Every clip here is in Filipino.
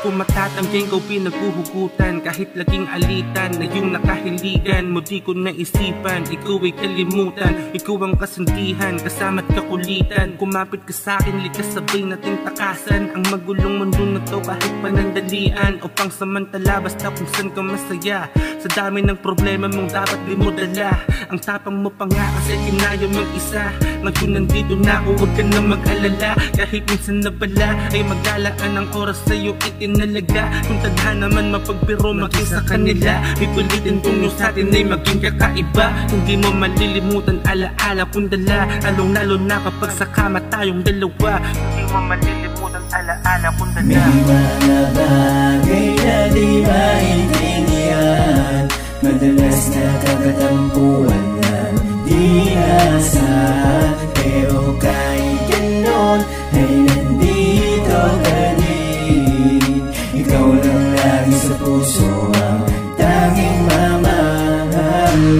kung matatangging ko pinaghuhugutan, kahit laging alitan na yung nakahiligan mo di ko naisipan. Ikaw ay kalimutan, ikaw ang kasundihan, kasama't kakulitan. Kumapit ka sa'kin, likas sabay nating takasan ang magulong mundo na to kahit panandalian o pang samantala, basta kung saan ka masaya. Sa dami ng problema mong dapat di mo dala, ang tapang mo pa nga kasi kinaya mag-isa. Ngayon nandito na ako, huwag ka na mag-alala, kahit minsan na pala ay maglalaan ng oras sa'yo itinalaga. Kung tadhana man mapagbiro maging sa kanila, ipulitin kung yung sa'tin ay maging kakaiba. Hindi mo malilimutan alaala kung dala, lalong-lalo na kapag sa kama tayong dalawa. Hindi mo malilimutan alaala kung dala. May mga bagay na di maintindihan, madalas nakakatampuan na di asahan. Pero kahit ganon ay nandito ka din. Ikaw lang lagi sa puso ang tanging mamahalin.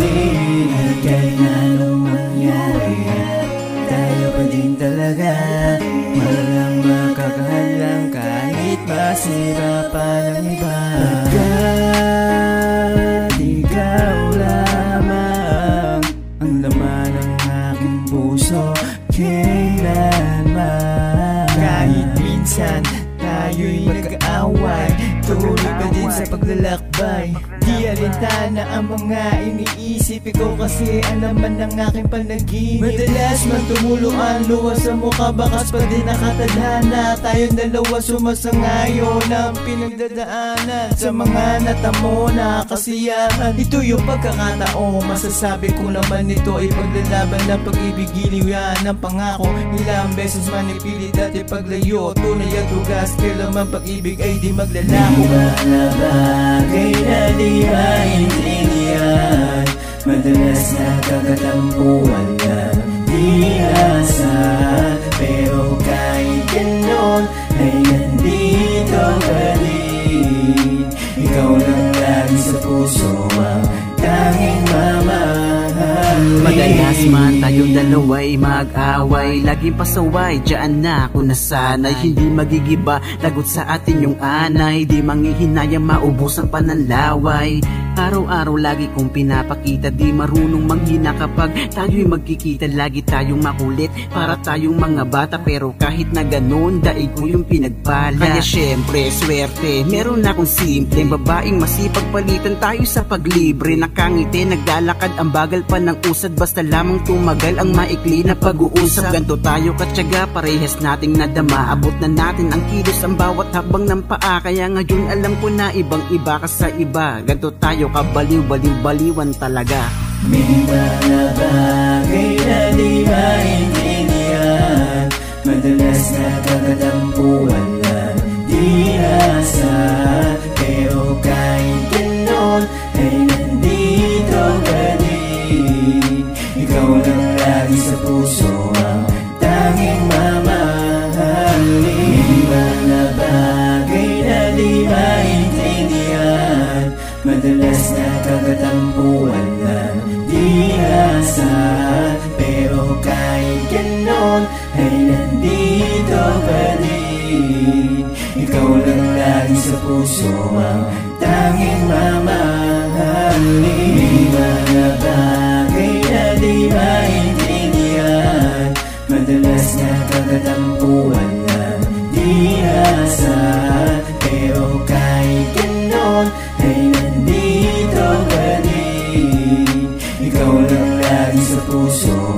Kahit na anong mangyari, tayo pa din talaga. Walang makakahalang kahit masira pa ng iba. Pagkat ikaw lamang ang laman ng aking puso, kailanman. Kahit minsan tayo'y mag-aaway, tuloy pa din sa paglalakbay. Di alintana ang mga iniisip, ikaw kasi ang laman ng aking panaginip. Madalas man tumuluan, luwas sa mukha, bakas pa din nakatadhana. Tayong dalawa sumasangayon ang pinagdadaanan sa mga natamo na kasiyahan. Ito yung pagkakataon, masasabi kong laman nito ay paglalaban ng pag-ibig, iliwan ng pangako. Ilang beses man ipilit at ipaglayo, tunay at hugas, kailanman pag-ibig ay di maglalako. Mga bagay na di maintindihan, madalas nakakatampuan na di asahan. Pero kahit ganon ay nandito ka din. Ikaw lang lagi sa puso ang tanging mamahalin. Madalas man tayong dalawa'y mag-away, laging pasaway, diyan na ako nasanay. Hindi magigiba, lagot sa atin yung anay, di manghihinayang maubos ang pananlaway. Araw-araw lagi kong pinapakita, di marunong manghina kapag tayo'y magkikita. Lagi tayong makulit, para tayong mga bata, pero kahit na ganun, daig ko yung pinagpala. Kaya syempre, swerte, meron akong simpleng babaeng masipag, palitan tayo sa paglibre. Nakangiti, naglalakad, ang bagal pa ng usad, basta lamang tumagal ang maikli na pag-uusap. Ganto tayo katyaga, parehas nating nadama, abot na natin ang kilos ang bawat habang ng paa. Kaya ngayon alam ko na ibang iba ka sa iba, ganto tayo kabaliw-baliw-baliwan talaga. May mga bagay na di maintindihan, madalas nakakatampuan na di asahan. Pero kahit ganon ay nandito ka din. Ikaw lang lagi sa puso ang tanging mamahalin. May mga bagay na di maintindihan, madalas nakakatampuan na di asahan. Pero kahit ganon ay nandito pa din. Ikaw lang lagi sa puso ang tanging mamahalin. May mga bagay na di maintindihan, madalas nakakatampuan na di asahan. Pero kahit ganon ay nandito ka din. Ikaw lang lagi sa puso